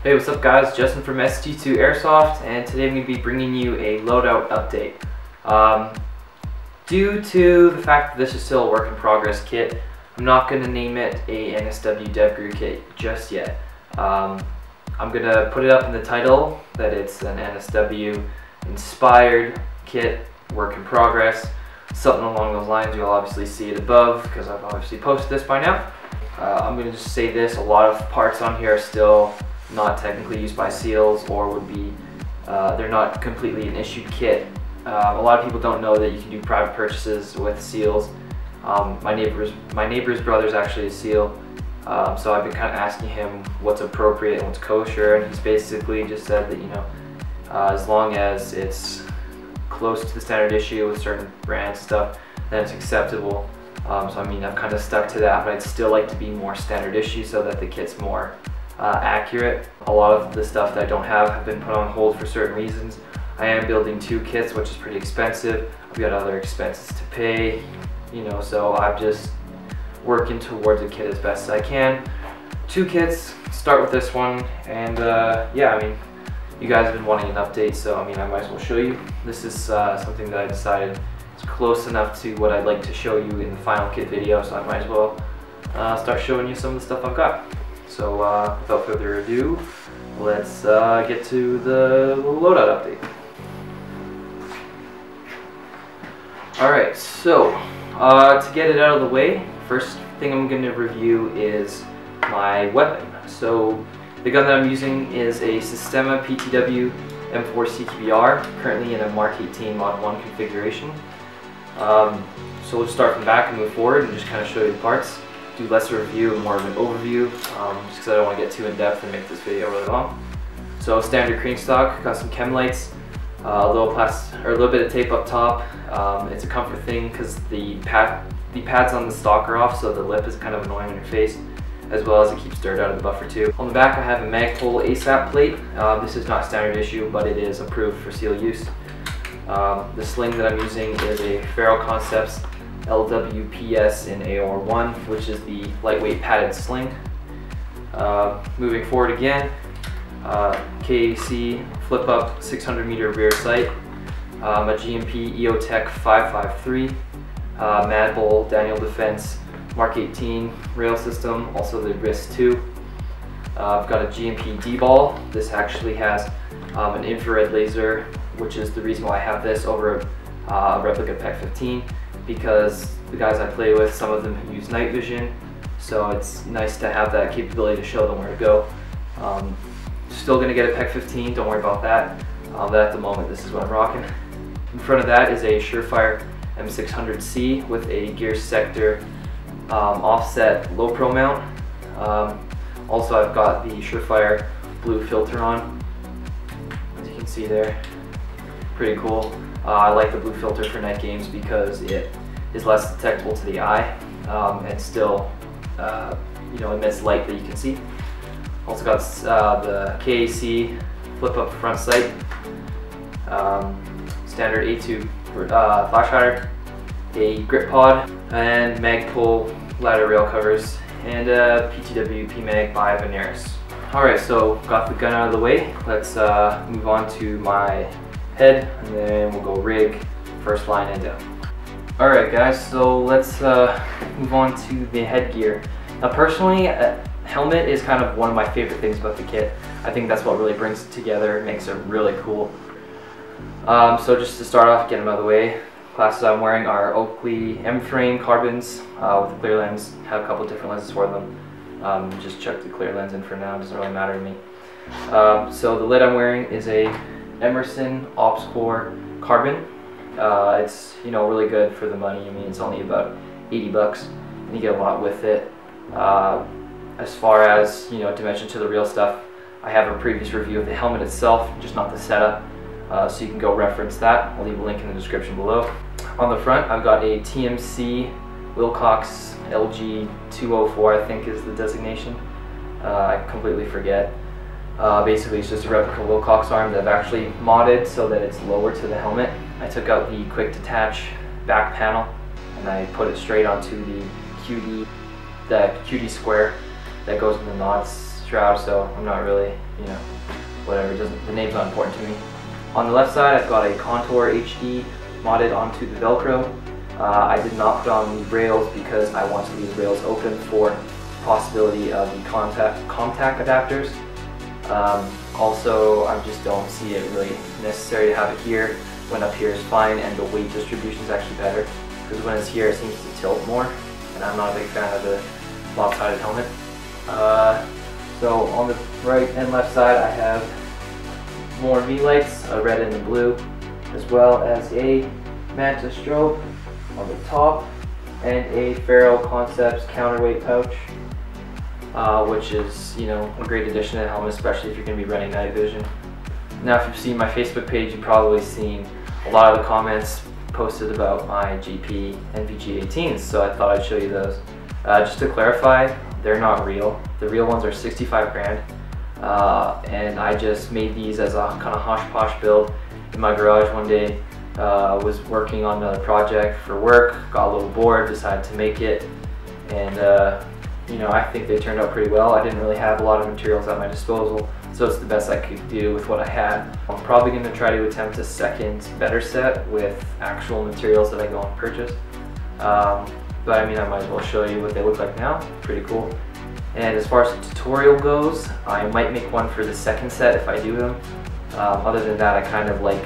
Hey, what's up guys? Justin from ST2 Airsoft, and today I'm going to be bringing you a loadout update. Due to the fact that this is still a work in progress kit, I'm not going to name it a NSW DevGru kit just yet. I'm going to put it up in the title that it's an NSW inspired kit, work in progress, something along those lines. You'll obviously see it above because I've obviously posted this by now. I'm going to just say this, a lot of parts on here are still not technically used by SEALs, or would be, they're not completely an issued kit. A lot of people don't know that you can do private purchases with SEALs. My neighbor's brother's actually a SEAL, so I've been kind of asking him what's appropriate and what's kosher, and he's basically just said that, you know, as long as it's close to the standard issue with certain brands and stuff, then it's acceptable. So I mean, I've kind of stuck to that, but I'd still like to be more standard issue so that the kit's more accurate. A lot of the stuff that I don't have been put on hold for certain reasons. I am building 2 kits, which is pretty expensive. I've got other expenses to pay, you know, so I'm just working towards a kit as best as I can. 2 kits, start with this one, and yeah, I mean, you guys have been wanting an update, so I mean, I might as well show you. This is something that I decided is close enough to what I'd like to show you in the final kit video, so I might as well start showing you some of the stuff I've got. So without further ado, let's get to the loadout update. Alright, so to get it out of the way, first thing I'm going to review is my weapon. So the gun that I'm using is a Systema PTW M4 CQBR, currently in a Mark 18 Mod 1 configuration. So we'll start from the back and move forward and just kind of show you the parts. Do less of a review and more of an overview, just because I don't want to get too in depth and make this video really long. So standard crane stock, got some chem lights, a little bit of tape up top. It's a comfort thing because the pads on the stock are off, so the lip is kind of annoying on your face, as well as it keeps dirt out of the buffer too. On the back I have a Magpul ASAP plate. This is not standard issue, but it is approved for SEAL use. The sling that I'm using is a Feral Concepts LWPS in AR1, which is the lightweight padded sling. Moving forward again, KAC flip up 600 meter rear sight, a GMP EOTech 553, Mad Bull Daniel Defense Mark 18 rail system, also the wrist 2. I've got a GMP D-ball. This actually has an infrared laser, which is the reason why I have this over a replica PEC 15. Because the guys I play with, some of them use night vision, so it's nice to have that capability to show them where to go. Still going to get a PEC 15, don't worry about that. But at the moment, this is what I'm rocking. In front of that is a Surefire M600C with a gear sector offset low pro mount. Also, I've got the Surefire blue filter on, as you can see there. Pretty cool. I like the blue filter for night games because it is less detectable to the eye and still you know, emits light that you can see. Also got the KAC flip up front sight, standard A2 flash hider, a grip pod, and Magpul ladder rail covers, and a PTW PMag by Veneris. Alright, so got the gun out of the way. Let's move on to my head, and then we'll go rig, first line and down. Alright guys, so let's move on to the headgear. Now personally, helmet is kind of one of my favorite things about the kit. I think that's what really brings it together, it makes it really cool. So just to start off, get them out of the way, glasses I'm wearing are Oakley M-frame carbons with a clear lens. Have a couple different lenses for them. Just chuck the clear lens in for now, it doesn't really matter to me. So the lid I'm wearing is a Emerson Ops Core carbon. It's, you know, really good for the money. I mean, it's only about 80 bucks and you get a lot with it. As far as, you know, dimension to the real stuff, I have a previous review of the helmet itself, just not the setup, so you can go reference that. I'll leave a link in the description below. On the front, I've got a TMC Wilcox LG 204, I think is the designation. I completely forget. Basically, it's just a replica Wilcox arm that I've actually modded so that it's lower to the helmet. I took out the quick detach back panel and I put it straight onto the QD square that goes in the nods shroud, so I'm not really, you know, whatever, the name's not important to me. On the left side, I've got a Contour HD modded onto the Velcro. I did not put on the rails because I want to leave the rails open for possibility of the contact adapters. Also, I just don't see it really necessary to have it here when up here is fine and the weight distribution is actually better, because when it's here it seems to tilt more, and I'm not a big fan of the lopsided helmet. So on the right and left side I have more V-lights, a red and a blue, as well as a Manta strobe on the top and a Ferro Concepts counterweight pouch, which is, you know, a great addition to the helmet, especially if you're going to be running night vision. Now, if you've seen my Facebook page, you've probably seen a lot of the comments posted about my GP and VG18s, so I thought I'd show you those. Just to clarify, they're not real. The real ones are 65 grand, and I just made these as a kind of hosh-posh build in my garage one day. Was working on another project for work, got a little bored, decided to make it, and you know, I think they turned out pretty well. I didn't really have a lot of materials at my disposal, so it's the best I could do with what I had. I'm probably going to try to attempt a second better set with actual materials that I go and purchase. But I mean, I might as well show you what they look like now. Pretty cool. And as far as the tutorial goes, I might make one for the second set if I do them. Other than that, I kind of like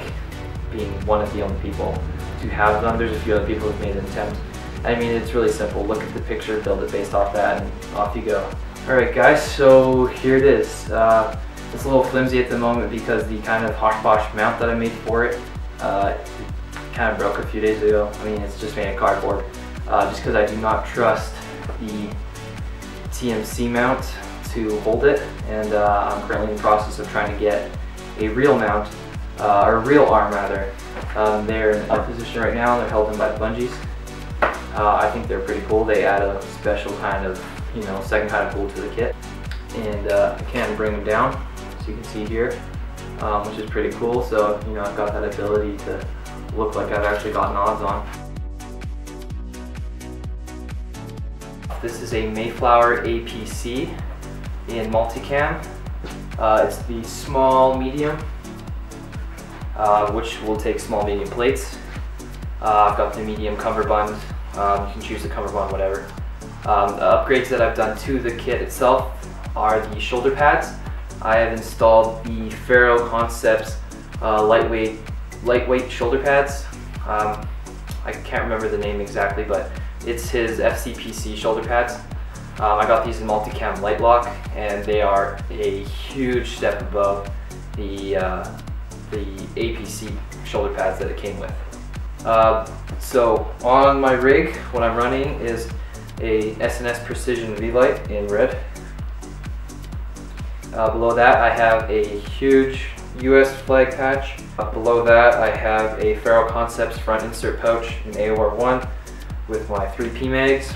being one of the only people to have them. There's a few other people who've made an attempt. I mean, it's really simple. Look at the picture, build it based off that, and off you go. Alright guys, so here it is. It's a little flimsy at the moment because the kind of hosh-posh mount that I made for it kind of broke a few days ago. I mean, it's just made of cardboard. Just because I do not trust the TMC mount to hold it, and I'm currently in the process of trying to get a real mount, or a real arm rather. They're in a position right now, they're held in by bungees. I think they're pretty cool. They add a special kind of, you know, second kind of cool to the kit. And I can bring them down, as you can see here, which is pretty cool. So, you know, I've got that ability to look like I've actually got nods on. This is a Mayflower Apc in Multicam. It's the small medium, which will take small medium plates. I've got the medium cummerbund. You can choose the cummerbund, whatever. The upgrades that I've done to the kit itself are the shoulder pads. I have installed the Ferro Concepts lightweight shoulder pads. I can't remember the name exactly, but it's his FCPC shoulder pads. I got these in Multicam Light Lock, and they are a huge step above the APC shoulder pads that it came with. So on my rig, what I'm running is a SNS Precision V-Light in red. Below that I have a huge US flag patch. Below that I have a Ferro Concepts front insert pouch in AOR1 with my 3P mags.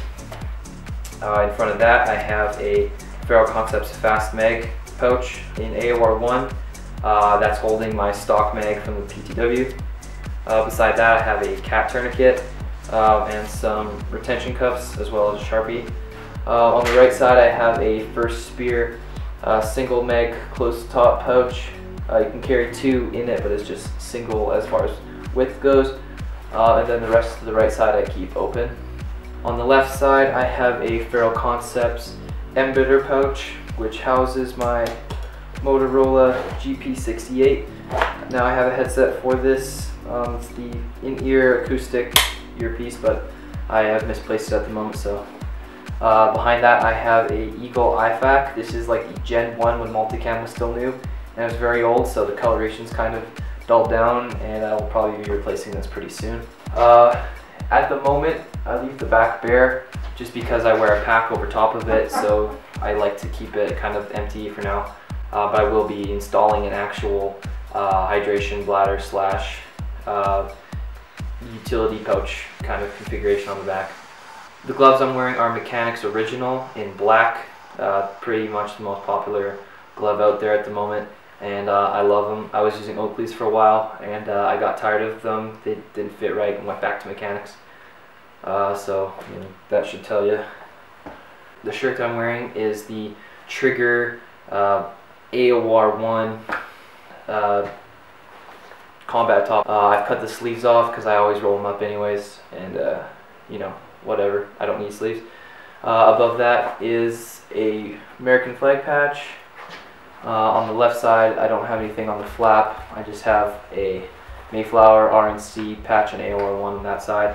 In front of that I have a Ferro Concepts Fast Mag pouch in AOR1 that's holding my stock mag from the PTW. Beside that I have a cat tourniquet and some retention cuffs as well as a Sharpie. On the right side I have a First Spear single mag closed top pouch. You can carry two in it, but it's just single as far as width goes. And then the rest of the right side I keep open. On the left side I have a Ferro Concepts embedder pouch which houses my Motorola GP68. Now I have a headset for this. It's the in-ear acoustic earpiece, but I have misplaced it at the moment. So behind that I have a Eagle IFAC. This is like the Gen 1 when Multicam was still new, and it's very old, so the coloration's kind of dulled down, and I will probably be replacing this pretty soon. At the moment I leave the back bare just because I wear a pack over top of it, so I like to keep it kind of empty for now. But I will be installing an actual hydration bladder slash utility pouch kind of configuration on the back. The gloves I'm wearing are Mechanics Original in black, pretty much the most popular glove out there at the moment, and I love them. I was using Oakley's for a while, and I got tired of them. They didn't fit right and went back to Mechanics. So you know, that should tell you. The shirt I'm wearing is the Trigger AOR1 combat top. I've cut the sleeves off because I always roll them up anyways, and you know, whatever, I don't need sleeves. Above that is a American flag patch. On the left side, I don't have anything on the flap. I just have a Mayflower RNC patch and AOR1 on that side.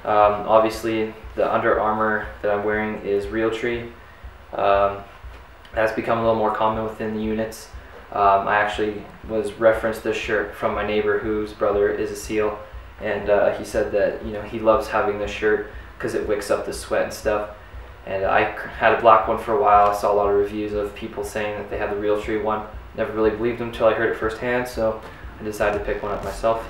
Obviously, the Under Armour that I'm wearing is Realtree. That's become a little more common within the units. I actually was referenced this shirt from my neighbor whose brother is a SEAL, and he said that, you know, he loves having this shirt because it wicks up the sweat and stuff. And I had a black one for a while. I saw a lot of reviews of people saying that they had the Realtree one. Never really believed them until I heard it firsthand, so I decided to pick one up myself.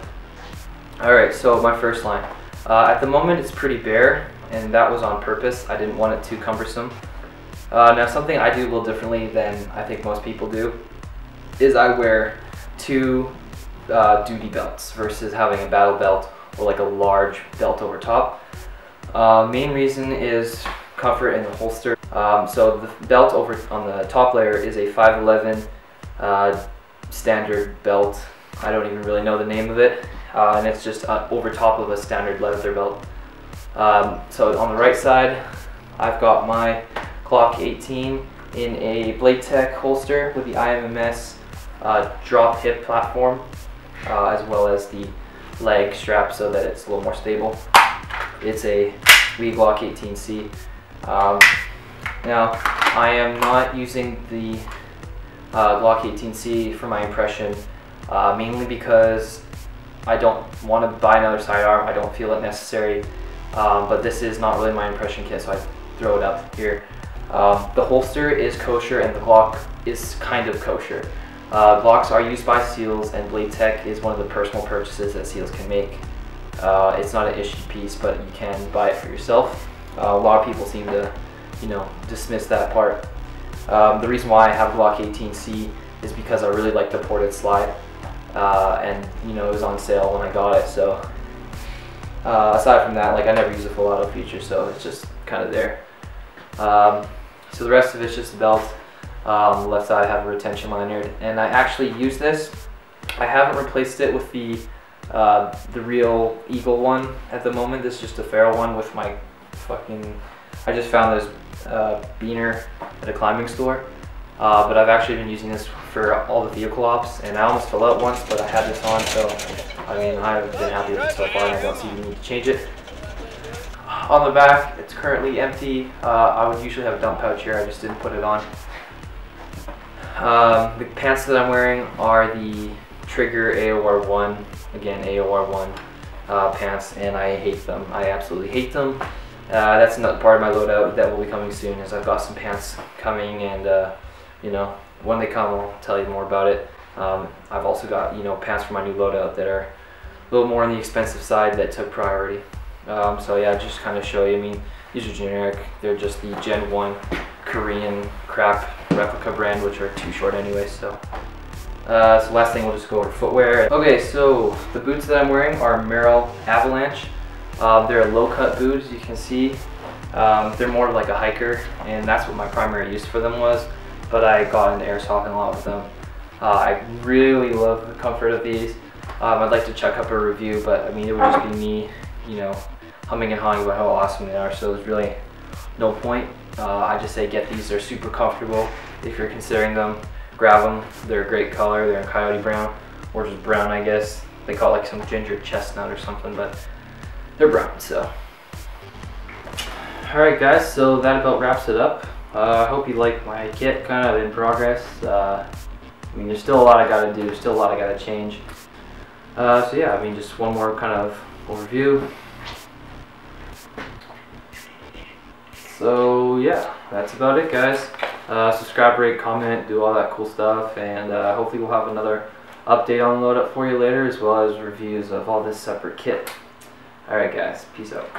Alright, so my first line. At the moment it's pretty bare, and that was on purpose. I didn't want it too cumbersome. Now something I do a little differently than I think most people do is I wear two duty belts versus having a battle belt or like a large belt over top. Main reason is comfort in the holster. So the belt over on the top layer is a 511 standard belt. I don't even really know the name of it, and it's just over top of a standard leather belt. So on the right side, I've got my Glock 18 in a Blade Tech holster with the IMMS drop hip platform, as well as the leg strap so that it's a little more stable. It's a Lee Glock 18C. Now, I am not using the Glock 18C for my impression, mainly because I don't want to buy another sidearm. I don't feel it necessary, but this is not really my impression kit, so I throw it up here. The holster is kosher and the Glock is kind of kosher. Glocks are used by SEALs, and Blade Tech is one of the personal purchases that SEALs can make. It's not an issued piece, but you can buy it for yourself. A lot of people seem to, you know, dismiss that part. The reason why I have Glock 18C is because I really like the ported slide, and you know, it was on sale when I got it. So aside from that, like, I never use a full auto feature, so it's just kind of there. So the rest of it's just the belt. On the left side I have a retention lanyard, and I actually use this. I haven't replaced it with the real Eagle one at the moment. This is just a Ferrell one with my I just found this beaner at a climbing store, but I've actually been using this for all the vehicle ops, and I almost fell out once, but I had this on, so I mean, I've been happy with it so far, and I don't see the need to change it. On the back, it's currently empty. I would usually have a dump pouch here, I just didn't put it on. The pants that I'm wearing are the Trigger AOR1, again AOR1 pants, and I hate them. I absolutely hate them. That's another part of my loadout that will be coming soon, as I've got some pants coming, and you know, when they come I'll tell you more about it. I've also got, you know, pants for my new loadout that are a little more on the expensive side that took priority. So yeah, just kind of show you, I mean, these are generic. They're just the Gen 1 Korean crap replica brand, which are too short anyway. So last thing, we'll just go over footwear. Okay, so the boots that I'm wearing are Merrell Avalanche. They're a low-cut boot, as you can see. They're more of like a hiker, and that's what my primary use for them was, but I got into airsoft a lot with them. I really love the comfort of these. I'd like to check up a review, but I mean, it would just be me, you know, humming and hawing about how awesome they are, so there's really no point. I just say get these. They're super comfortable. If you're considering them, grab them. They're a great color. They're in coyote brown, or just brown, I guess. They call it like some ginger chestnut or something, but they're brown. So alright guys, so that about wraps it up. I hope you like my kit, kind of in progress. I mean, there's still a lot I gotta do, still a lot I gotta change. So yeah, I mean, just one more kind of overview. So yeah, that's about it guys. Subscribe, rate, comment, do all that cool stuff, and hopefully we'll have another update on Loadout for you later, as well as reviews of all this separate kit. Alright guys, peace out.